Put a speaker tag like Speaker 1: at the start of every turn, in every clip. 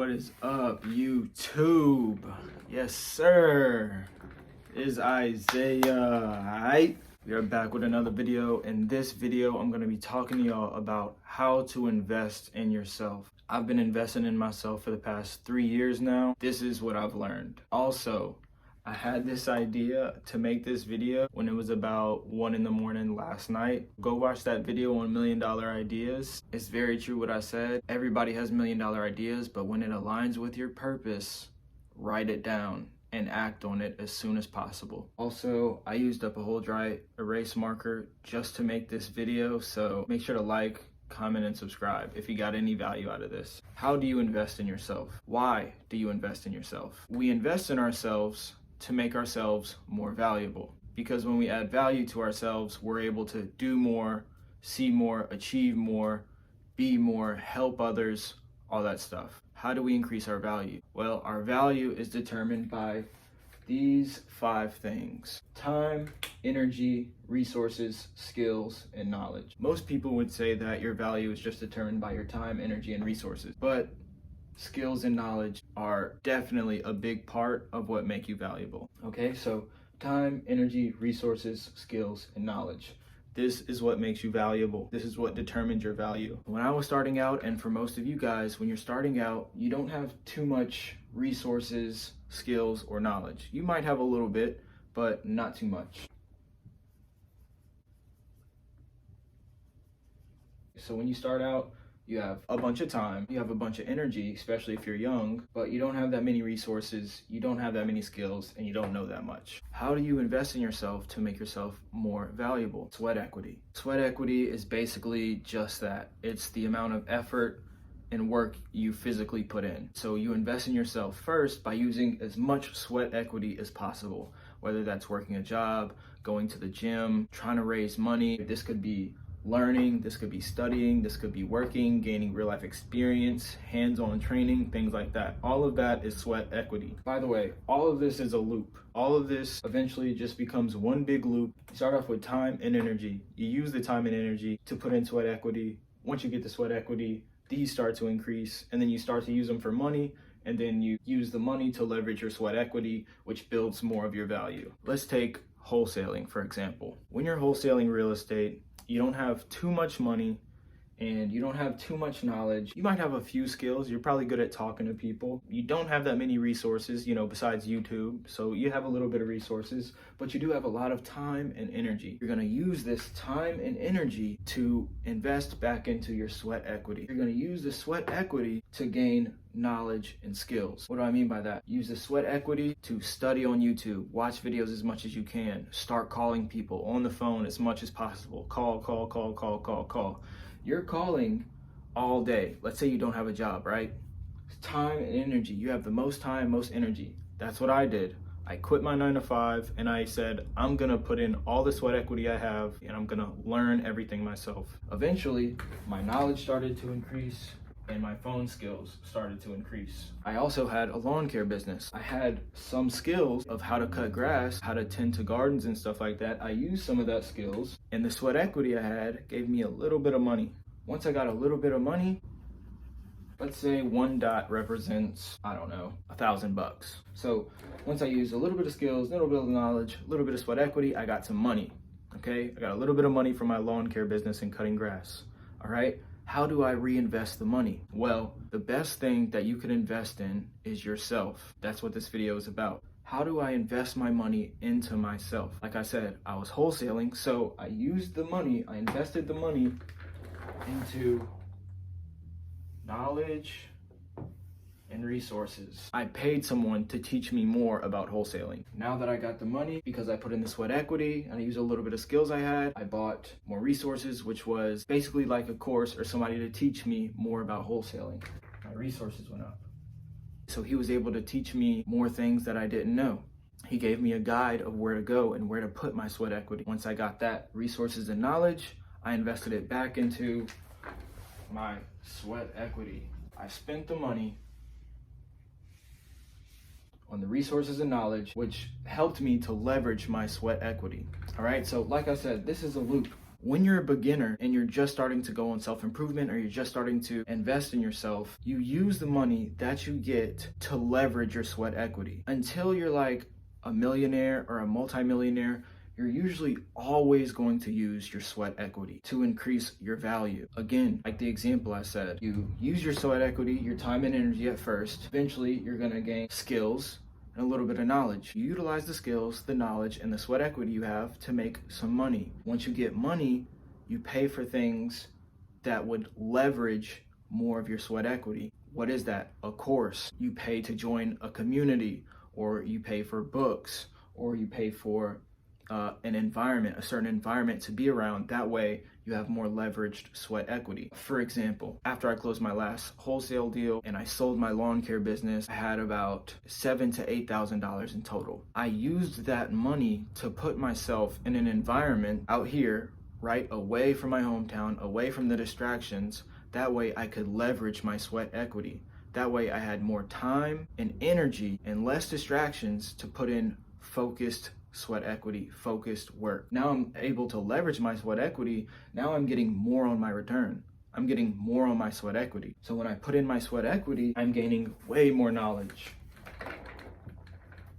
Speaker 1: What is up, YouTube? Yes, sir. It is Isaiah. Alright, we are back with another video. In this video, I'm going to be talking to y'all about how to invest in yourself. I've been investing in myself for the past 3 years now. This is what I've learned. Also, I had this idea to make this video when it was about 1 in the morning last night. Go watch that video on $1 Million Ideas. It's very true what I said. Everybody has $1 million ideas, but when it aligns with your purpose, write it down and act on it as soon as possible. Also, I used up a whole dry erase marker just to make this video, so make sure to like, comment, and subscribe if you got any value out of this. How do you invest in yourself? Why do you invest in yourself? We invest in ourselves to make ourselves more valuable. Because when we add value to ourselves, we're able to do more, see more, achieve more, be more, help others, all that stuff. How do we increase our value? Well, our value is determined by these 5 things: time, energy, resources, skills, and knowledge. Most people would say that your value is just determined by your time, energy, and resources, but skills and knowledge are definitely a big part of what make you valuable. Okay, so time, energy, resources, skills, and knowledge. This is what makes you valuable. This is what determines your value. When I was starting out, and for most of you guys, when you're starting out, you don't have too much resources, skills, or knowledge. You might have a little bit, but not too much. So when you start out, you have a bunch of time, you have a bunch of energy, especially if you're young, but you don't have that many resources, you don't have that many skills, and you don't know that much. How do you invest in yourself to make yourself more valuable? Sweat equity. Sweat equity is basically just that. It's the amount of effort and work you physically put in. So you invest in yourself first by using as much sweat equity as possible, whether that's working a job, going to the gym, trying to raise money. This could be learning, this could be studying, this could be working, gaining real life experience, hands-on training, things like that. All of that is sweat equity. By the way, all of this is a loop. All of this eventually just becomes one big loop. You start off with time and energy. You use the time and energy to put in sweat equity. Once you get the sweat equity, these start to increase, and then you start to use them for money, and then you use the money to leverage your sweat equity, which builds more of your value. Let's take wholesaling, for example. When you're wholesaling real estate, you don't have too much money and you don't have too much knowledge. You might have a few skills. You're probably good at talking to people. You don't have that many resources, besides YouTube. So you have a little bit of resources, but you do have a lot of time and energy. You're gonna use this time and energy to invest back into your sweat equity. You're gonna use the sweat equity to gain knowledge and skills. What do I mean by that? Use the sweat equity to study on YouTube, watch videos as much as you can, start calling people on the phone as much as possible. Call. You're calling all day. Let's say you don't have a job, right? Time and energy. You have the most time, most energy. That's what I did. I quit my 9 to 5 and I said, I'm gonna put in all the sweat equity I have and I'm gonna learn everything myself. Eventually, my knowledge started to increase and my phone skills started to increase. I also had a lawn care business. I had some skills of how to cut grass, how to tend to gardens and stuff like that. I used some of that skills, and the sweat equity I had gave me a little bit of money. Once I got a little bit of money, let's say one dot represents, I don't know, $1,000. So once I used a little bit of skills, a little bit of knowledge, a little bit of sweat equity, I got some money, okay? I got a little bit of money from my lawn care business and cutting grass, all right? How do I reinvest the money? Well, the best thing that you can invest in is yourself. That's what this video is about. How do I invest my money into myself? Like I said, I was wholesaling, so I used the money, I invested the money into knowledge and resources. I paid someone to teach me more about wholesaling. Now that I got the money, because I put in the sweat equity and I used a little bit of skills I had, I bought more resources, which was basically like a course or somebody to teach me more about wholesaling. My resources went up. So he was able to teach me more things that I didn't know. He gave me a guide of where to go and where to put my sweat equity. Once I got that resources and knowledge, I invested it back into my sweat equity. I spent the money on the resources and knowledge, which helped me to leverage my sweat equity. All right, so like I said, this is a loop. When you're a beginner and you're just starting to go on self-improvement, or you're just starting to invest in yourself, you use the money that you get to leverage your sweat equity. Until you're like a millionaire or a multimillionaire, you're usually always going to use your sweat equity to increase your value. Again, like the example I said, you use your sweat equity, your time and energy at first. Eventually, you're gonna gain skills and a little bit of knowledge. You utilize the skills, the knowledge, and the sweat equity you have to make some money. Once you get money, you pay for things that would leverage more of your sweat equity. What is that? A course. You pay to join a community, or you pay for books, or you pay for an environment, a certain environment to be around. That way you have more leveraged sweat equity. For example, after I closed my last wholesale deal and I sold my lawn care business, I had about $7,000 to $8,000 in total. I used that money to put myself in an environment out here, right, away from my hometown, away from the distractions. That way I could leverage my sweat equity. That way I had more time and energy and less distractions to put in focused sweat equity, focused work. Now I'm able to leverage my sweat equity. Now I'm getting more on my return. I'm getting more on my sweat equity. So when I put in my sweat equity, I'm gaining way more knowledge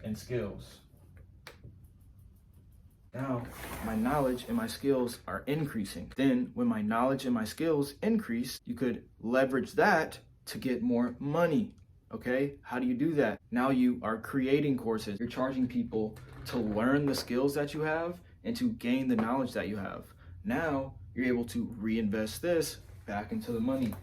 Speaker 1: and skills. Now my knowledge and my skills are increasing. Then when my knowledge and my skills increase, you could leverage that to get more money. Okay, how do you do that? Now you are creating courses. You're charging people to learn the skills that you have and to gain the knowledge that you have. Now you're able to reinvest this back into the money.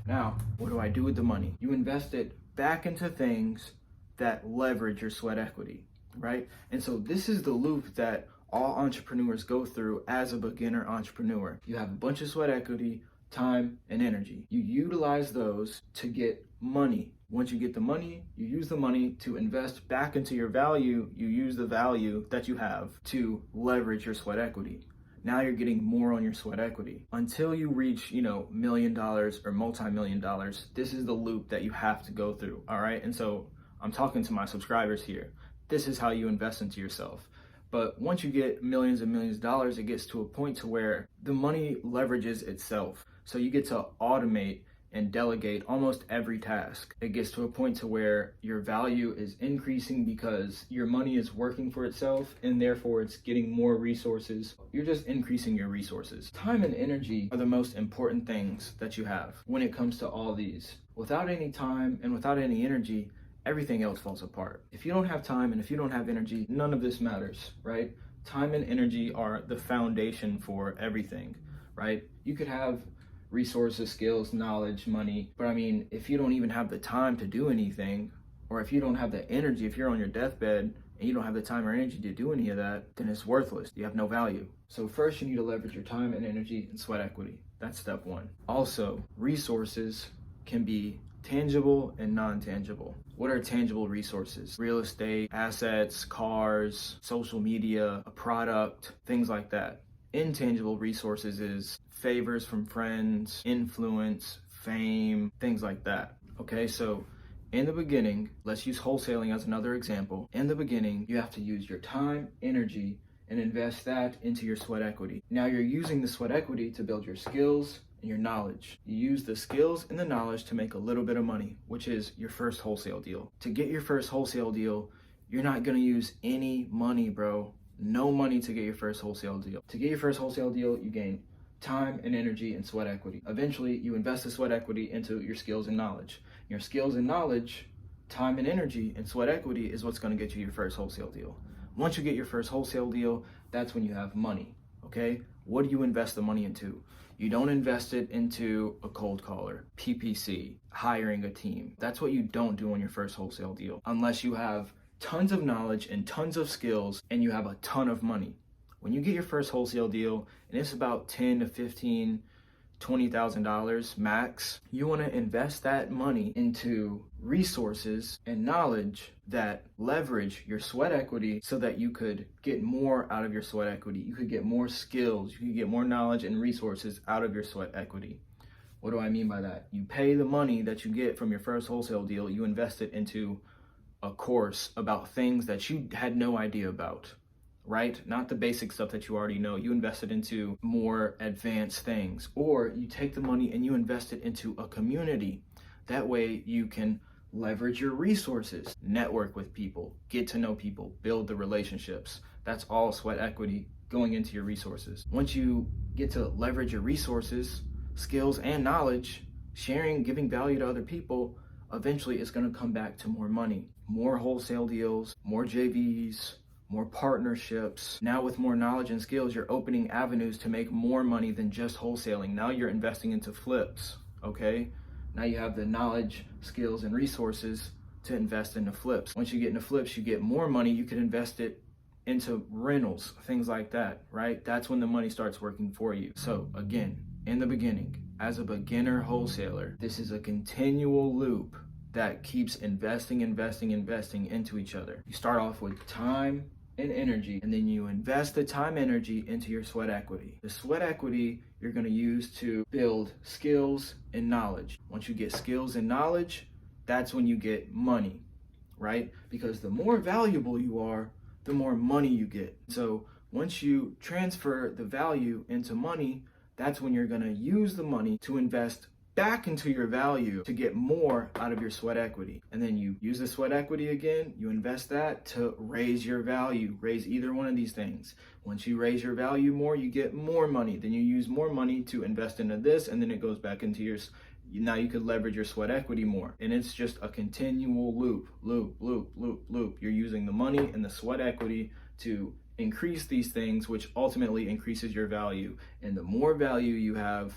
Speaker 1: Now, what do I do with the money? You invest it back into things that leverage your sweat equity, right? And so this is the loop that all entrepreneurs go through as a beginner entrepreneur. You have a bunch of sweat equity, time, and energy. You utilize those to get money. Once you get the money, you use the money to invest back into your value. You use the value that you have to leverage your sweat equity. Now you're getting more on your sweat equity. Until you reach, $1 million or multi-million dollars, this is the loop that you have to go through, all right? And so I'm talking to my subscribers here. This is how you invest into yourself. But once you get millions and millions of dollars, it gets to a point to where the money leverages itself. So you get to automate and delegate almost every task. It gets to a point to where your value is increasing because your money is working for itself, and therefore it's getting more resources. You're just increasing your resources. Time and energy are the most important things that you have when it comes to all these. Without any time and without any energy, everything else falls apart. If you don't have time and if you don't have energy, none of this matters, right? Time and energy are the foundation for everything, right? You could have resources, skills, knowledge, money, but if you don't even have the time to do anything, or if you don't have the energy, if you're on your deathbed and you don't have the time or energy to do any of that, then it's worthless. You have no value. So first you need to leverage your time and energy and sweat equity. That's step one. Also, resources can be tangible and non-tangible. What are tangible resources? Real estate, assets, cars, social media, a product, things like that. Intangible resources is favors from friends, influence, fame, things like that. Okay, so in the beginning, let's use wholesaling as another example. In the beginning, you have to use your time, energy, and invest that into your sweat equity. Now you're using the sweat equity to build your skills and your knowledge. You use the skills and the knowledge to make a little bit of money, which is your first wholesale deal. To get your first wholesale deal, you're not gonna use any money, bro. No money to get your first wholesale deal. To get your first wholesale deal, you gain time and energy and sweat equity. Eventually, you invest the sweat equity into your skills and knowledge. Your skills and knowledge, time and energy, and sweat equity is what's gonna get you your first wholesale deal. Once you get your first wholesale deal, that's when you have money, okay? What do you invest the money into? You don't invest it into a cold caller, PPC, hiring a team. That's what you don't do on your first wholesale deal, unless you have tons of knowledge and tons of skills and you have a ton of money. When you get your first wholesale deal, and it's about $10,000 to $15,000, $20,000 max, you want to invest that money into resources and knowledge that leverage your sweat equity so that you could get more out of your sweat equity. You could get more skills, you could get more knowledge and resources out of your sweat equity. What do I mean by that? You pay the money that you get from your first wholesale deal, you invest it into a course about things that you had no idea about. right? Not the basic stuff that you already know. You invest it into more advanced things, or you take the money and you invest it into a community. That way you can leverage your resources, network with people, get to know people, build the relationships. That's all sweat equity going into your resources. Once you get to leverage your resources, skills, and knowledge, sharing, giving value to other people, eventually it's going to come back to more money, more wholesale deals, more JVs, more partnerships. Now with more knowledge and skills, you're opening avenues to make more money than just wholesaling. Now you're investing into flips, okay? Now you have the knowledge, skills, and resources to invest into flips. Once you get into flips, you get more money. You can invest it into rentals, things like that, right? That's when the money starts working for you. So again, in the beginning, as a beginner wholesaler, this is a continual loop that keeps investing into each other. You start off with time and energy, and then you invest the time energy into your sweat equity. The sweat equity you're going to use to build skills and knowledge. Once you get skills and knowledge, that's when you get money, right? Because the more valuable you are, the more money you get. So once you transfer the value into money, that's when you're going to use the money to invest back into your value to get more out of your sweat equity. And then you use the sweat equity again, you invest that to raise your value, raise either one of these things. Once you raise your value more, you get more money. Then you use more money to invest into this, and then it goes back into your, now you could leverage your sweat equity more. And it's just a continual loop. You're using the money and the sweat equity to increase these things, which ultimately increases your value. And the more value you have,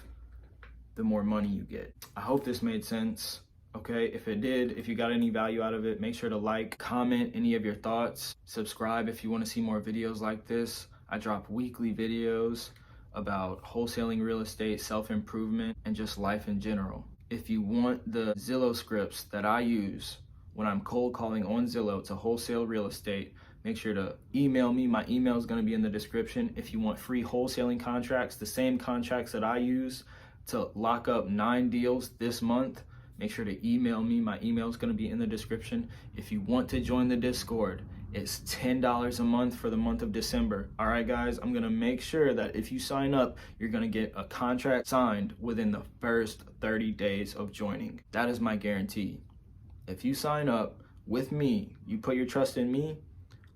Speaker 1: the more money you get. I hope this made sense. Okay, if it did, if you got any value out of it, make sure to like, comment any of your thoughts, subscribe if you want to see more videos like this. I drop weekly videos about wholesaling real estate, self-improvement, and just life in general. If you want the Zillow scripts that I use when I'm cold calling on Zillow to wholesale real estate, make sure to email me. My email is going to be in the description. If you want free wholesaling contracts, the same contracts that I use to lock up 9 deals this month, make sure to email me. My email is going to be in the description. If you want to join the Discord, it's $10 a month for the month of December. All right, guys, I'm going to make sure that if you sign up, you're going to get a contract signed within the first 30 days of joining. That is my guarantee. If you sign up with me, you put your trust in me,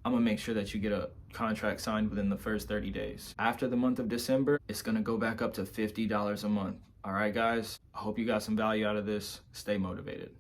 Speaker 1: I'm going to make sure that you get a contract signed within the first 30 days. After the month of December, it's going to go back up to $50 a month. All right, guys, I hope you got some value out of this. Stay motivated.